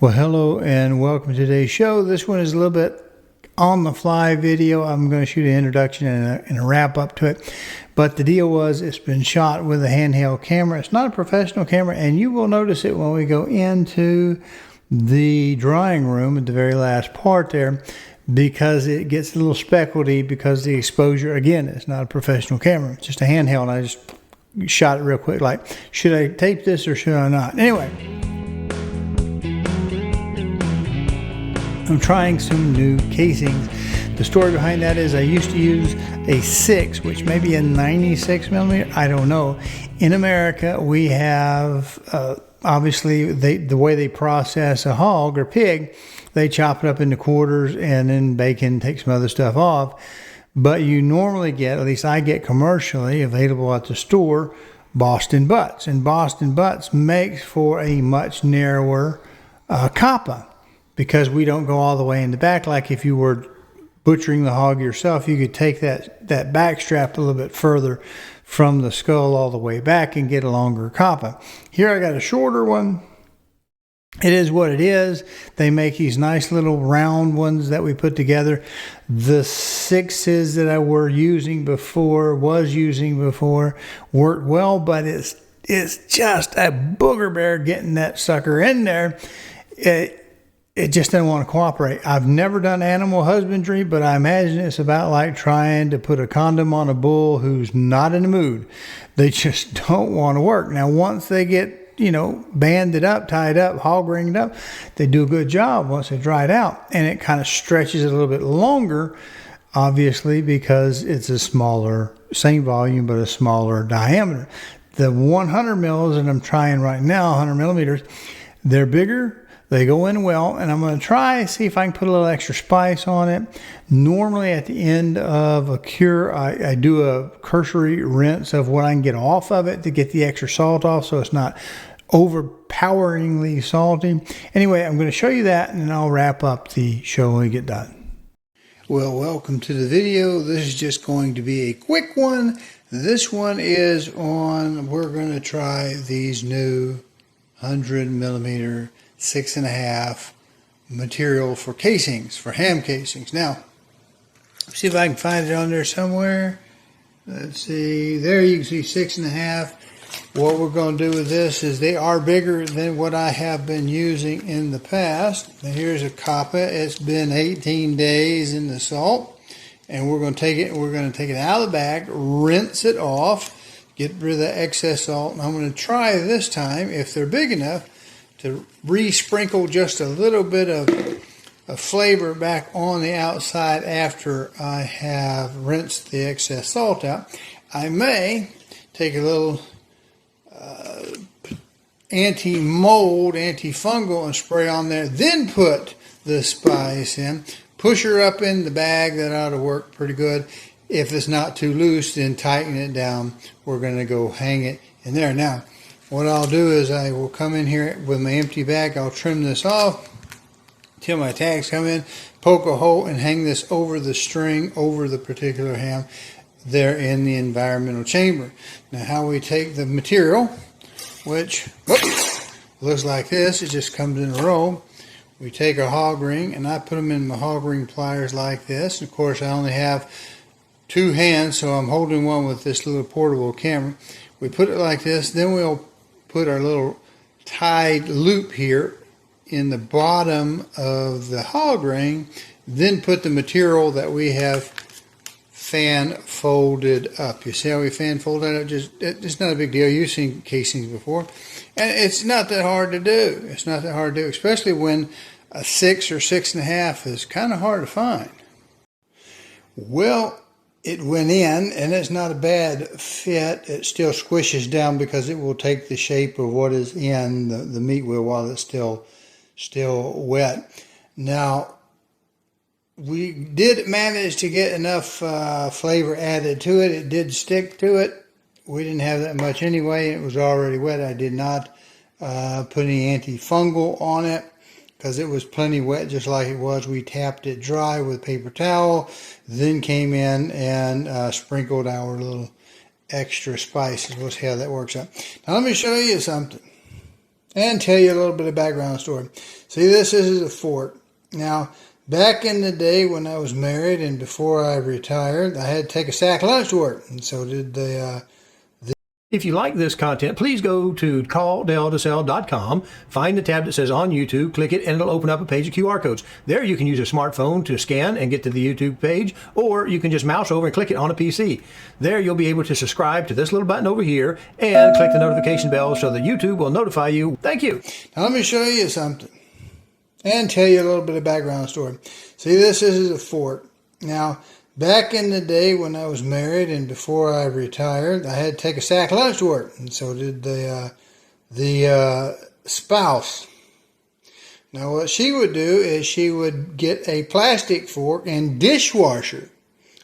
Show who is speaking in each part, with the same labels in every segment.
Speaker 1: Well, hello and welcome to today's show. This one is a little bit on the fly video. I'm going to shoot an introduction and a wrap up to it. But the deal was it's been shot with a handheld camera. It's not a professional camera, and you will notice it when we go into the drawing room at the very last part there, because it gets a little speckledy because the exposure, again, it's not a professional camera. It's just a handheld, and I just shot it real quick like, should I tape this or should I not? Anyway, I'm trying some new casings. The story behind that is I used to use a 6, which may be a 96 millimeter. I don't know. In America, we have, obviously, the way they process a hog or pig, they chop it up into quarters and then bacon, take some other stuff off. But you normally get, at least I get commercially available at the store, Boston butts. And Boston butts makes for a much narrower coppa, because we don't go all the way in the back. Like if you were butchering the hog yourself, you could take that back strap a little bit further from the skull all the way back and get a longer coppa. Here I got a shorter one. It is what it is. They make these nice little round ones that we put together. The 6s that I was using before worked well, but it's just a booger bear getting that sucker in there. It just doesn't want to cooperate. I've never done animal husbandry, but I imagine it's about like trying to put a condom on a bull who's not in the mood. They just don't want to work. Now, once they get, banded up, tied up, hog ringed up, they do a good job once they dry it out. And it kind of stretches it a little bit longer, obviously, because it's a smaller, same volume, but a smaller diameter. The 100 mils that I'm trying right now, 100 millimeters, they're bigger. They go in well, and I'm going to try see if I can put a little extra spice on it. Normally at the end of a cure, I do a cursory rinse of what I can get off of it to get the extra salt off so it's not overpoweringly salty. Anyway, I'm going to show you that, and then I'll wrap up the show when we get done. Well, welcome to the video. This is just going to be a quick one. This one is on, we're going to try these new 100 millimeter 6.5 material for casings, for ham casings. Now, see if I can find it on there somewhere. Let's see. There you can see 6.5. What we're going to do with this is they are bigger than what I have been using in the past. Now, here's a coppa. It's been 18 days in the salt, and we're going to take it. We're going to take it out of the bag, rinse it off, get rid of the excess salt. And I'm going to try this time, if they're big enough, to re-sprinkle just a little bit of flavor back on the outside after I have rinsed the excess salt out. I may take a little anti-mold, antifungal and spray on there, then put the spice in. Push her up in the bag. That ought to work pretty good. If it's not too loose, then tighten it down. We're going to go hang it in there. Now, what I'll do is I will come in here with my empty bag. I'll trim this off till my tags come in, poke a hole, and hang this over the string, over the particular ham there in the environmental chamber. Now, how we take the material, which looks like this, it just comes in a roll. We take a hog ring, and I put them in my hog ring pliers like this. Of course, I only have 2 hands, so I'm holding one with this little portable camera. We put it like this, then we'll put our little tied loop here in the bottom of the hog ring, then put the material that we have fan folded up. You see how we fan fold that up? It's not a big deal. You've seen casings before. And it's not that hard to do. It's not that hard to do, especially when a 6 or 6.5 is kind of hard to find. Well, it went in, and it's not a bad fit. It still squishes down because it will take the shape of what is in the meat wheel while it's still wet. Now, we did manage to get enough flavor added to it. It did stick to it. We didn't have that much anyway. It was already wet. I did not put any antifungal on it, because it was plenty wet just like it was. We tapped it dry with paper towel, then came in and sprinkled our little extra spices. We'll see how that works out. Now let me show you something. and tell you a little bit of background story. See, this is a fork. Now, back in the day when I was married and before I retired, I had to take a sack lunch to work, and so did the If you like this content, please go to calldeltosell.com, find the tab that says on YouTube, click it, and it'll open up a page of QR codes. There you can use a smartphone to scan and get to the YouTube page, or you can just mouse over and click it on a PC. There you'll be able to subscribe to this little button over here and click the notification bell so that YouTube will notify you. Thank you. Now let me show you something and tell you a little bit of background story. See, this is a fork. Now, back in the day when I was married and before I retired, I had to take a sack lunch to work, and so did the spouse. Now what she would do is she would get a plastic fork and dishwasher.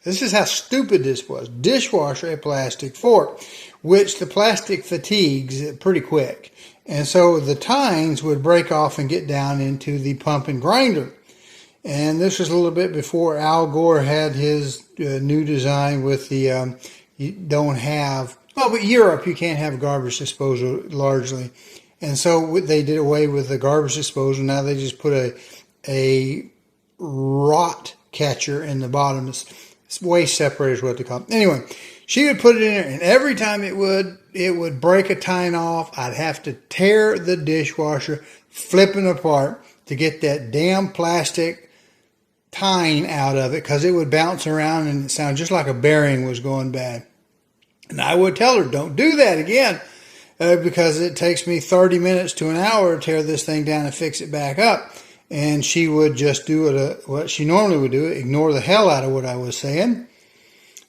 Speaker 1: This is how stupid this was. Dishwasher a plastic fork, which the plastic fatigues pretty quick. And so the tines would break off and get down into the pump and grinder. And this was a little bit before Al Gore had his new design with the, you don't have, well, but Europe, you can't have garbage disposal largely. And so they did away with the garbage disposal. Now they just put a rot catcher in the bottom. It's waste separator is what they call it. Anyway, she would put it in there, and every time it would break a tine off. I'd have to tear the dishwasher, flip it apart to get that damn plastic tine out of it, because it would bounce around and it sounded just like a bearing was going bad. And I would tell her, don't do that again, because it takes me 30 minutes to an hour to tear this thing down and fix it back up. And she would just do it what she normally would do, ignore the hell out of what I was saying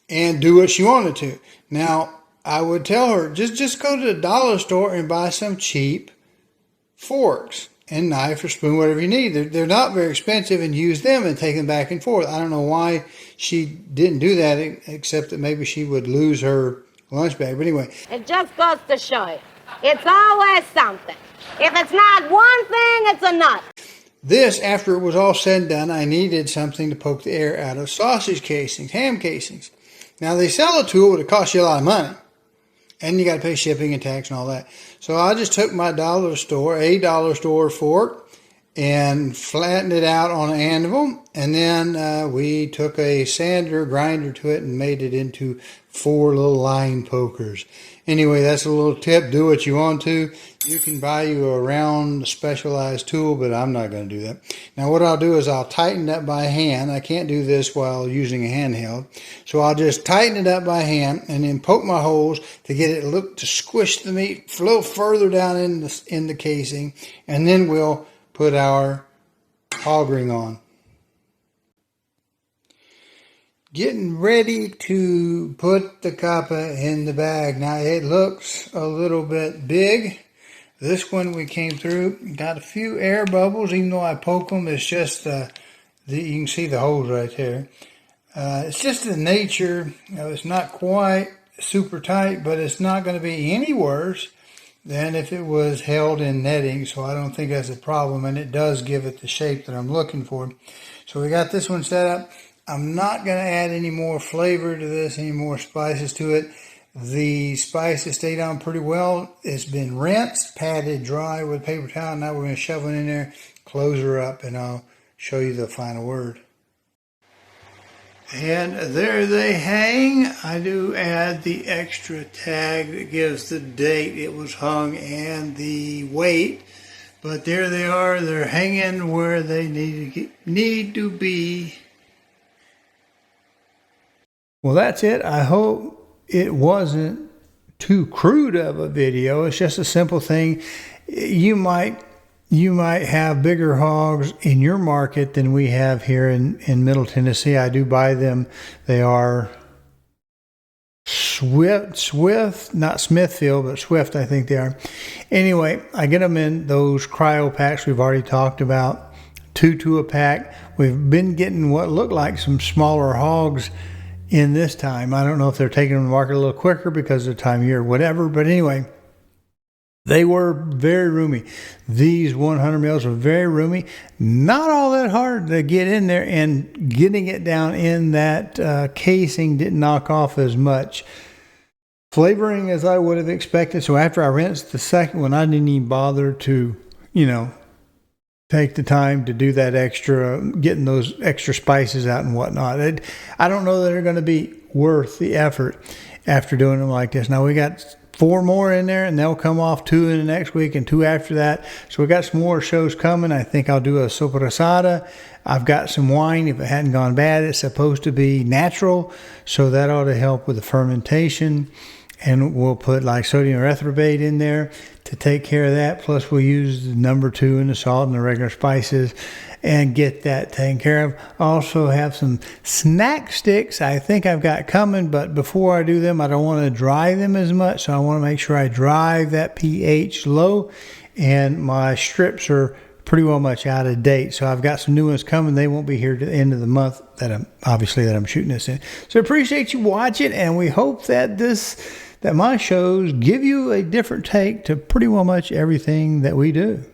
Speaker 1: and do what she wanted to. Now, I would tell her, just go to the dollar store and buy some cheap forks and knife or spoon, whatever you need. They're not very expensive, and use them and take them back and forth. I don't know why she didn't do that, except that maybe she would lose her lunch bag. But anyway.
Speaker 2: It just goes to show you. It's always something. If it's not one thing, it's another.
Speaker 1: This, after it was all said and done, I needed something to poke the air out of sausage casings, ham casings. Now, they sell a tool, but it costs you a lot of money. And you got to pay shipping and tax and all that. So I just took my dollar store fork, and flattened it out on an anvil. And then we took a sander grinder to it and made it into 4 little line pokers. Anyway, that's a little tip. Do what you want to. You can buy you a round specialized tool, but I'm not going to do that. Now what I'll do is I'll tighten it up by hand. I can't do this while using a handheld. So I'll just tighten it up by hand and then poke my holes to get it to squish the meat a little further down in the casing. And then we'll put our hog ring on. Getting ready to put the coppa in the bag. Now it looks a little bit big. This one we came through, got a few air bubbles, even though I poke them. It's just, you can see the holes right there. It's just the nature. It's not quite super tight, but it's not going to be any worse than if it was held in netting. So I don't think that's a problem, and it does give it the shape that I'm looking for. So we got this one set up. I'm not going to add any more flavor to this, any more spices to it. The spices stayed on pretty well. It's been rinsed, patted dry with paper towel. Now we're going to shove it in there, close her up, and I'll show you the final word. And there they hang. I do add the extra tag that gives the date it was hung and the weight. But there they are. They're hanging where they need to be. Well, that's it. I hope it wasn't too crude of a video. It's just a simple thing. You might have bigger hogs in your market than we have here in Middle Tennessee. I do buy them. They are Swift, not Smithfield, but Swift, I think they are. Anyway, I get them in those cryo packs we've already talked about, 2 to a pack. We've been getting what look like some smaller hogs in this time. I don't know if they're taking them to market a little quicker because of the time of year or whatever, but anyway, they were very roomy. These 100 mils were very roomy. Not all that hard to get in there, and getting it down in that casing didn't knock off as much. Flavoring as I would have expected. So after I rinsed the second one, I didn't even bother to, take the time to do that extra, getting those extra spices out and whatnot. I don't know that they're going to be worth the effort after doing them like this. Now we got 4 more in there, and they'll come off 2 in the next week and 2 after that. So we got some more shows coming. I think I'll do a sopressata. I've got some wine. If it hadn't gone bad, it's supposed to be natural, so that ought to help with the fermentation. And we'll put like sodium erythrobate in there to take care of that. Plus we'll use the number 2 and the salt and the regular spices and get that taken care of. I also have some snack sticks I think I've got coming, but before I do them, I don't want to dry them as much. So I want to make sure I drive that pH low, and my strips are pretty well much out of date. So I've got some new ones coming. They won't be here to the end of the month that I'm shooting this in. So appreciate you watching, and we hope that my shows give you a different take to pretty well much everything that we do.